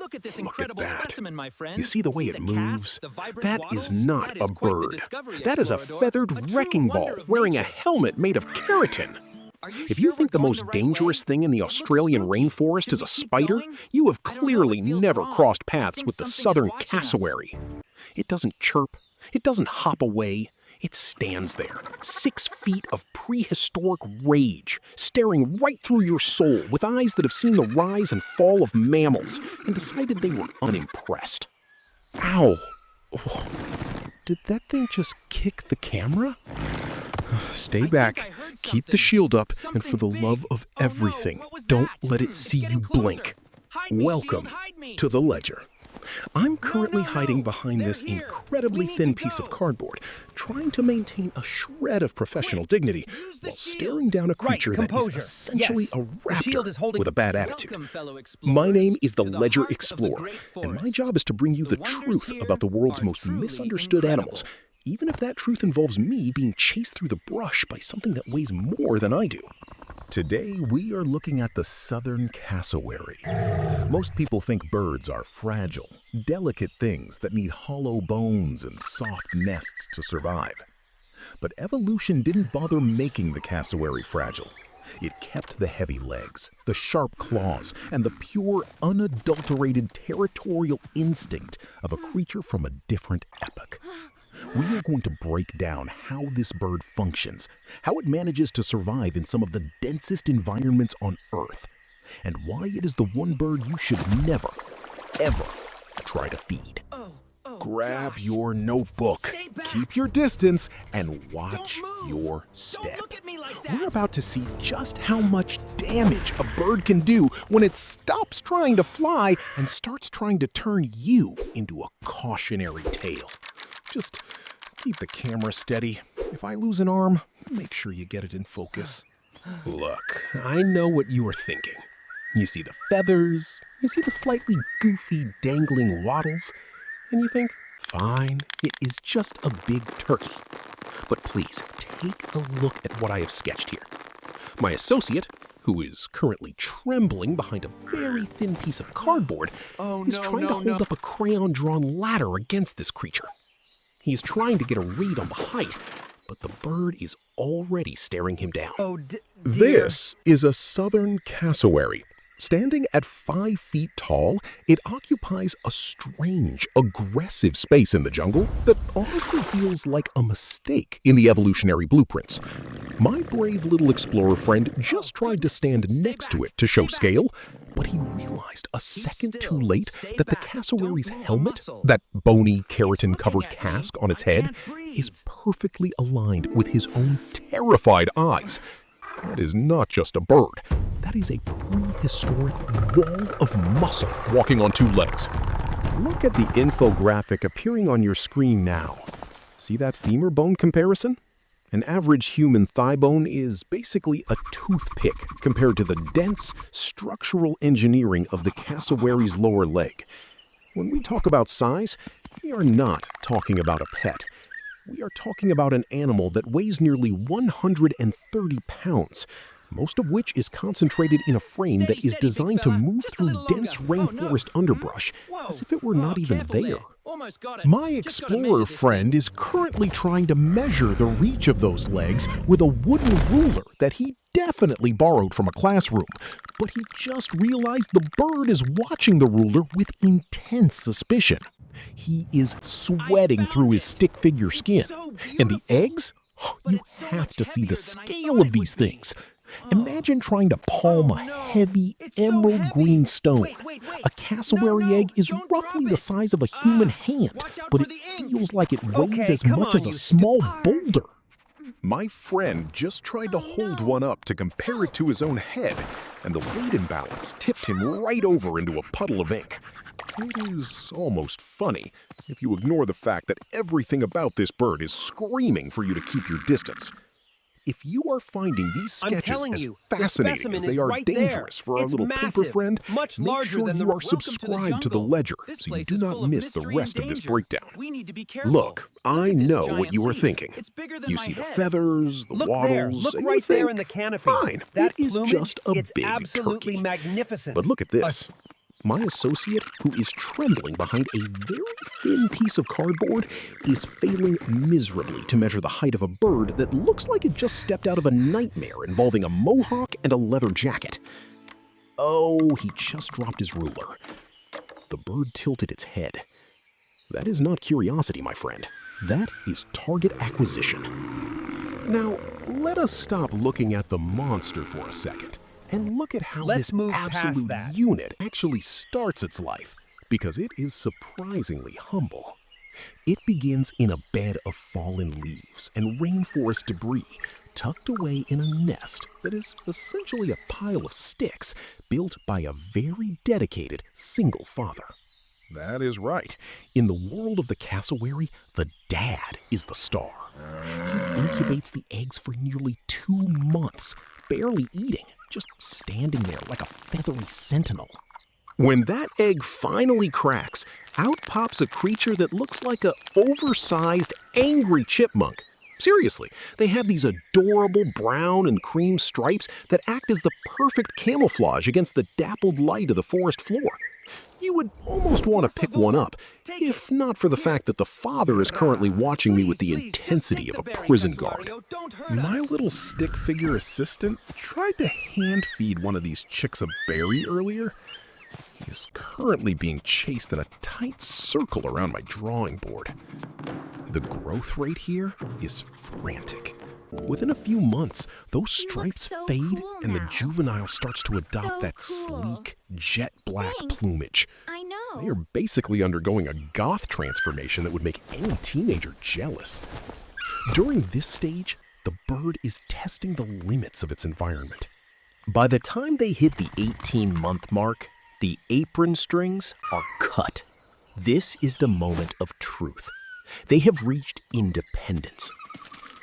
Look at this Look at incredible that. specimen, my friend. You see the way See it the moves? cast, the vibrant That wattles? is not That a is quite the bird. discovery, That is a Explorador. feathered A true wrecking ball wonder of wearing a nature. helmet made of keratin. Are you If sure you think we're the going most the right dangerous way? thing in the It looks Australian spooky. rainforest Should is we a keep spider, going? you have I don't know, clearly it feels never wrong. crossed I paths think with the something is southern watching us. cassowary. It doesn't chirp. It doesn't hop away. It stands there, 6 feet of prehistoric rage, staring right through your soul with eyes that have seen the rise and fall of mammals and decided they were unimpressed. Ow! Oh, did that thing just kick the camera? Stay back, keep the shield up, and for the love of everything, don't let it see you blink. Welcome to the Ledger. I'm currently hiding behind this incredibly thin piece of cardboard, trying to maintain a shred of professional dignity while staring down a creature that is essentially a raptor with a bad attitude. My name is the Ledger Explorer, and my job is to bring you the truth about the world's most misunderstood animals, even if that truth involves me being chased through the brush by something that weighs more than I do. Today, we are looking at the southern cassowary. Most people think birds are fragile, delicate things that need hollow bones and soft nests to survive. But evolution didn't bother making the cassowary fragile. It kept the heavy legs, the sharp claws, and the pure, unadulterated territorial instinct of a creature from a different epoch. We are going to break down how this bird functions, how it manages to survive in some of the densest environments on Earth, and why it is the one bird you should never, ever try to feed. Grab your notebook, keep your distance, and watch your step. We're about to see just how much damage a bird can do when it stops trying to fly and starts trying to turn you into a cautionary tale. Just keep the camera steady. If I lose an arm, make sure you get it in focus. Look, I know what you are thinking. You see the feathers, you see the slightly goofy dangling wattles, and you think, fine, it is just a big turkey. But please, take a look at what I have sketched here. My associate, who is currently trembling behind a very thin piece of cardboard, is trying to hold up a crayon-drawn ladder against this creature. He is trying to get a read on the height, but the bird is already staring him down. This is a southern cassowary. Standing at 5 feet tall, it occupies a strange, aggressive space in the jungle that honestly feels like a mistake in the evolutionary blueprints. My brave little explorer friend just tried to stand next to it to show scale, but he realized a second too late that the cassowary's helmet, that bony, keratin-covered casque on its head, is perfectly aligned with his own terrified eyes. That is not just a bird. That is a prehistoric wall of muscle walking on 2 legs. Look at the infographic appearing on your screen now. See that femur bone comparison? An average human thigh bone is basically a toothpick compared to the dense structural engineering of the cassowary's lower leg. When we talk about size, we are not talking about a pet. We are talking about an animal that weighs nearly 130 pounds, most of which is concentrated in a frame that is designed to move through dense rainforest underbrush as if it were not even there. My explorer friend is currently trying to measure the reach of those legs with a wooden ruler that he definitely borrowed from a classroom, but he just realized the bird is watching the ruler with intense suspicion. He is sweating through his stick figure skin. And the eggs? You have to see the scale of these things. Imagine trying to palm a heavy emerald green stone. A cassowary egg is roughly the size of a human hand, but it feels like it weighs as much as a small boulder. My friend just tried to hold one up to compare it to his own head, and the weight imbalance tipped him right over into a puddle of ink. It is almost funny if you ignore the fact that everything about this bird is screaming for you to keep your distance. If you are finding these sketches as fascinating as they are dangerous for our little paper friend, make sure you are subscribed to the Ledger so you do not miss the rest of this breakdown. Look, I know what you are thinking. You see the feathers, the wattles, Look and right you think, there in the canopy. fine, That it is plumage, just a it's big absolutely turkey. magnificent. But look at this. My associate, who is trembling behind a very thin piece of cardboard, is failing miserably to measure the height of a bird that looks like it just stepped out of a nightmare involving a mohawk and a leather jacket. Oh, he just dropped his ruler. The bird tilted its head. That is not curiosity, my friend. That is target acquisition. Now, let us stop looking at the monster for a second and look at how this absolute unit actually starts its life, because it is surprisingly humble. It begins in a bed of fallen leaves and rainforest debris, tucked away in a nest that is essentially a pile of sticks built by a very dedicated single father. That is right. In the world of the cassowary, the dad is the star. He incubates the eggs for nearly 2 months, barely eating, just standing there like a feathery sentinel. When that egg finally cracks, out pops a creature that looks like an oversized, angry chipmunk. Seriously, they have these adorable brown and cream stripes that act as the perfect camouflage against the dappled light of the forest floor. You would almost want to pick one up, if not for the fact that the father is currently watching me with the intensity of a prison guard. My little stick figure assistant tried to hand feed one of these chicks a berry earlier. He is currently being chased in a tight circle around my drawing board. The growth rate here is frantic. Within a few months, those stripes fade and the juvenile starts to adopt that sleek, jet black plumage. I know. They are basically undergoing a goth transformation that would make any teenager jealous. During this stage, the bird is testing the limits of its environment. By the time they hit the 18-month mark, the apron strings are cut. This is the moment of truth. They have reached independence.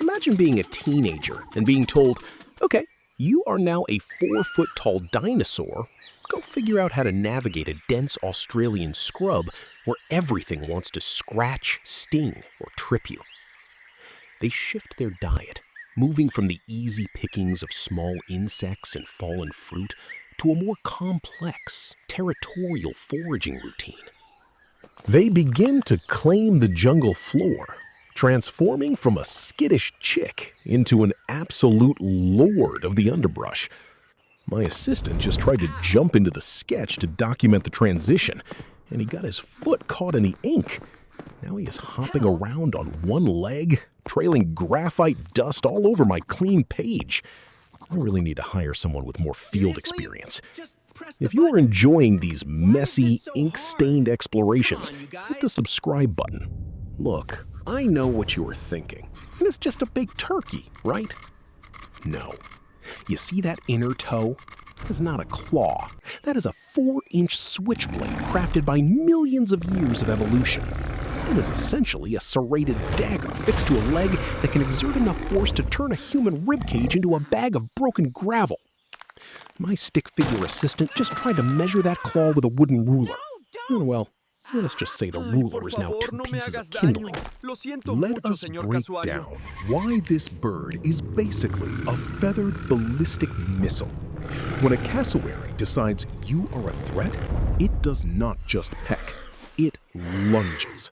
Imagine being a teenager and being told, okay, you are now a 4-foot-tall dinosaur. Go figure out how to navigate a dense Australian scrub where everything wants to scratch, sting, or trip you. They shift their diet, moving from the easy pickings of small insects and fallen fruit to a more complex, territorial foraging routine. They begin to claim the jungle floor, transforming from a skittish chick into an absolute lord of the underbrush. My assistant just tried to jump into the sketch to document the transition, and he got his foot caught in the ink. Now he is hopping around on one leg, trailing graphite dust all over my clean page. I really need to hire someone with more field experience. If you are enjoying these messy, ink-stained explorations, hit the subscribe button. Look, I know what you are thinking, and it's just a big turkey, right? No. You see that inner toe? That is not a claw. That is a 4-inch switchblade crafted by millions of years of evolution. It is essentially a serrated dagger fixed to a leg that can exert enough force to turn a human ribcage into a bag of broken gravel. My stick figure assistant just tried to measure that claw with a wooden ruler. Well, let's just say the ruler is now 2 pieces of kindling. Let us break down why this bird is basically a feathered ballistic missile. When a cassowary decides you are a threat, it does not just peck, it lunges.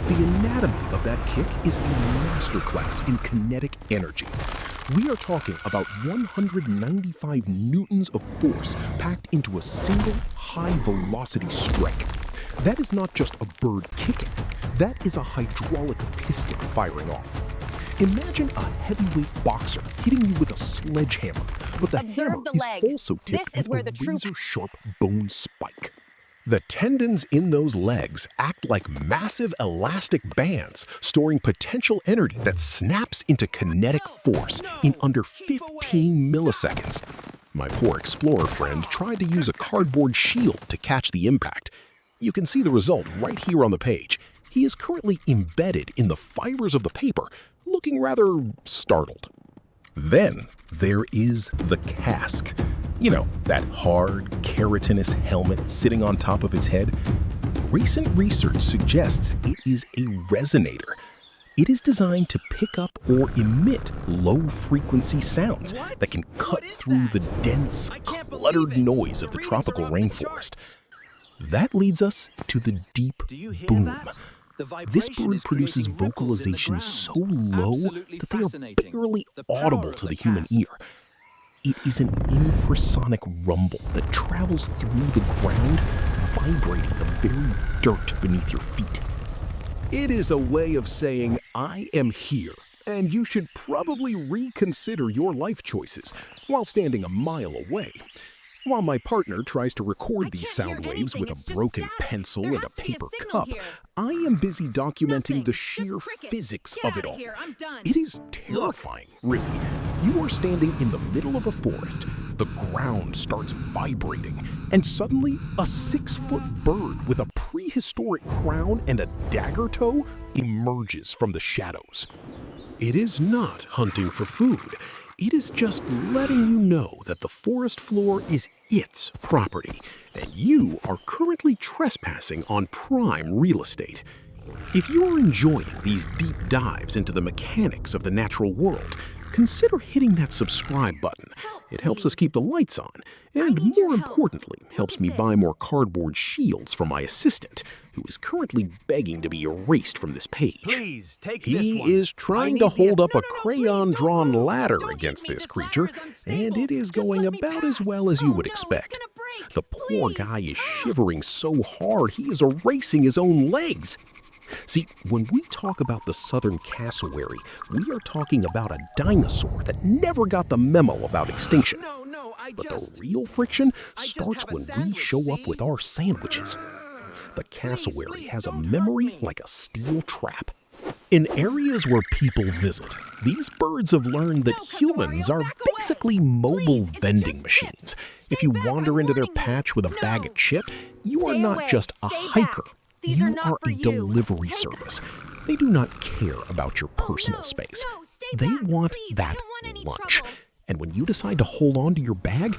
The anatomy of that kick is a masterclass in kinetic energy. We are talking about 195 newtons of force packed into a single high-velocity strike. That is not just a bird kicking. That is a hydraulic piston firing off. Imagine a heavyweight boxer hitting you with a sledgehammer, but the hammer is also tipped with a razor-sharp bone spike. The tendons in those legs act like massive elastic bands, storing potential energy that snaps into kinetic force in under 15 milliseconds. My poor explorer friend tried to use a cardboard shield to catch the impact. You can see the result right here on the page. He is currently embedded in the fibers of the paper, looking rather startled. Then there is the casque. You know, that hard, keratinous helmet sitting on top of its head. Recent research suggests it is a resonator. It is designed to pick up or emit low-frequency sounds that can cut through the dense, cluttered noise of the tropical rainforest. That leads us to the deep boom. This bird produces vocalizations so low that they are barely audible to the human ear. It is an infrasonic rumble that travels through the ground, vibrating the very dirt beneath your feet. It is a way of saying, I am here, and you should probably reconsider your life choices while standing a mile away. While my partner tries to record these sound waves with a broken pencil and a paper cup, I am busy documenting the sheer physics of it all. It is terrifying, really. You are standing in the middle of a forest, the ground starts vibrating, and suddenly a 6-foot bird with a prehistoric crown and a dagger toe emerges from the shadows. It is not hunting for food. It is just letting you know that the forest floor is its property, and you are currently trespassing on prime real estate. If you are enjoying these deep dives into the mechanics of the natural world, consider hitting that subscribe button. It helps us keep the lights on, and more importantly, helps me buy more cardboard shields for my assistant, who is currently begging to be erased from this page. Please, take this one. He is trying to hold up a crayon-drawn ladder against this creature, and it is going about as well as you would expect. The poor guy is shivering so hard he is erasing his own legs. See, when we talk about the southern cassowary, we are talking about a dinosaur that never got the memo about extinction. But the real friction starts when we show up with our sandwiches. The cassowary has a memory like a steel trap. In areas where people visit, these birds have learned that humans are basically mobile vending machines. If you wander into their patch with a bag of chips, you are not just a hiker. You are a delivery service. They do not care about your personal space. They want that lunch. And when you decide to hold on to your bag,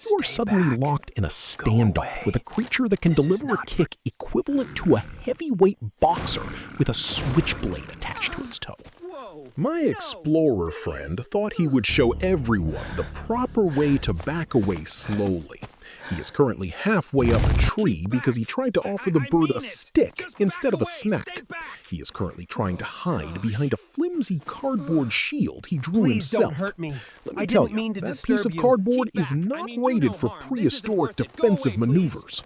you are suddenly locked in a standoff with a creature that can deliver a kick equivalent to a heavyweight boxer with a switchblade attached to its toe. My explorer friend thought he would show everyone the proper way to back away slowly. He is currently halfway up a tree because he tried to offer the bird a stick instead of a snack. He is currently trying to hide behind a flimsy cardboard shield he drew himself. Don't hurt me. Let me tell you, that piece of cardboard is not rated for prehistoric defensive maneuvers.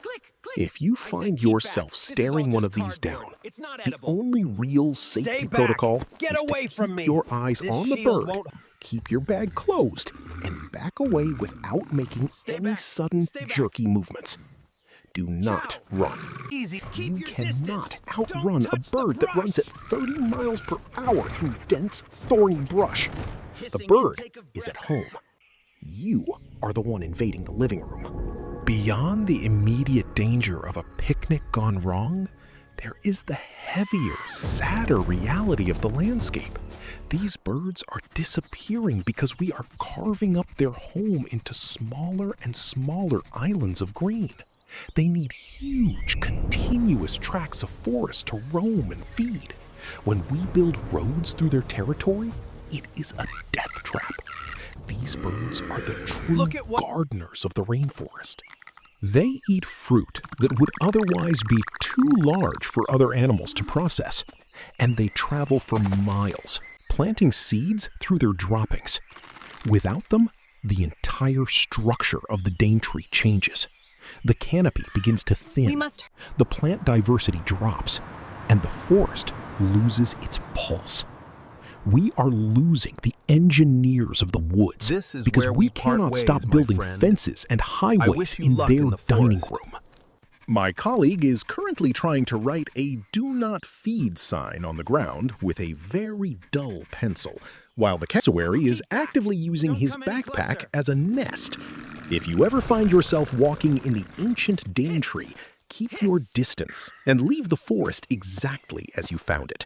If you find yourself staring one of these down, the only real safety protocol is to keep your eyes on the bird, keep your bag closed, and back away without making any sudden jerky movements. Do not run. You cannot outrun a bird that runs at 30 miles per hour through dense, thorny brush. The bird is at home. You are the one invading the living room. Beyond the immediate danger of a picnic gone wrong, there is the heavier, sadder reality of the landscape. These birds are disappearing because we are carving up their home into smaller and smaller islands of green. They need huge, continuous tracts of forest to roam and feed. When we build roads through their territory, it is a death trap. These birds are the true gardeners of the rainforest. They eat fruit that would otherwise be too large for other animals to process, and they travel for miles, planting seeds through their droppings. Without them, the entire structure of the Daintree changes. The canopy begins to thin, the plant diversity drops, and the forest loses its pulse. We are losing the engineers of the woods because we cannot stop building fences and highways in their dining room. My colleague is currently trying to write a "Do Not Feed" sign on the ground with a very dull pencil, while the cassowary is actively using his backpack as a nest. If you ever find yourself walking in the ancient Daintree, keep your distance and leave the forest exactly as you found it.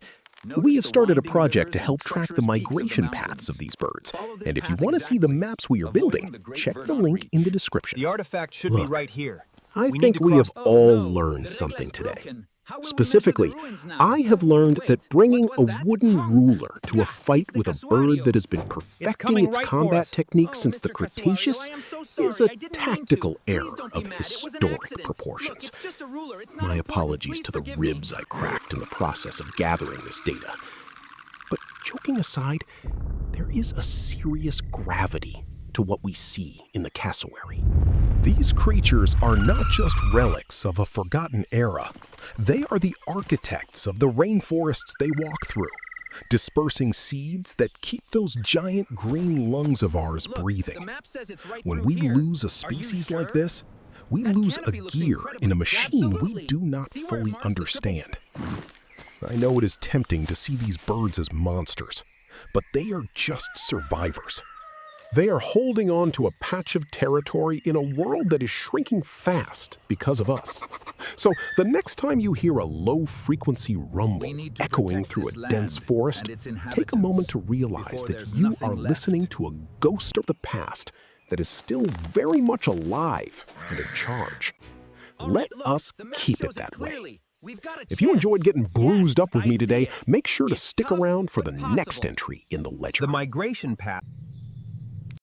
We have started a project to help track the migration paths of these birds, and if you want to see the maps we are building, check the link in the description. The artifact should be right here. I think we have all learned something today. Specifically, I have learned that bringing a wooden ruler to a fight with a bird that has been perfecting its combat techniques since the Cretaceous is a tactical error of historic proportions. My apologies to the ribs I cracked in the process of gathering this data. But joking aside, there is a serious gravity to what we see in the cassowary. These creatures are not just relics of a forgotten era. They are the architects of the rainforests they walk through, dispersing seeds that keep those giant green lungs of ours breathing. When we lose a species like this, we lose a gear in a machine we do not fully understand. I know it is tempting to see these birds as monsters, but they are just survivors. They are holding on to a patch of territory in a world that is shrinking fast because of us. So the next time you hear a low-frequency rumble echoing through a dense forest, take a moment to realize that you are listening to a ghost of the past that is still very much alive and in charge. Let us keep it that way. If you enjoyed getting bruised up with me today, make sure to stick around for the next entry in the ledger. The migration path.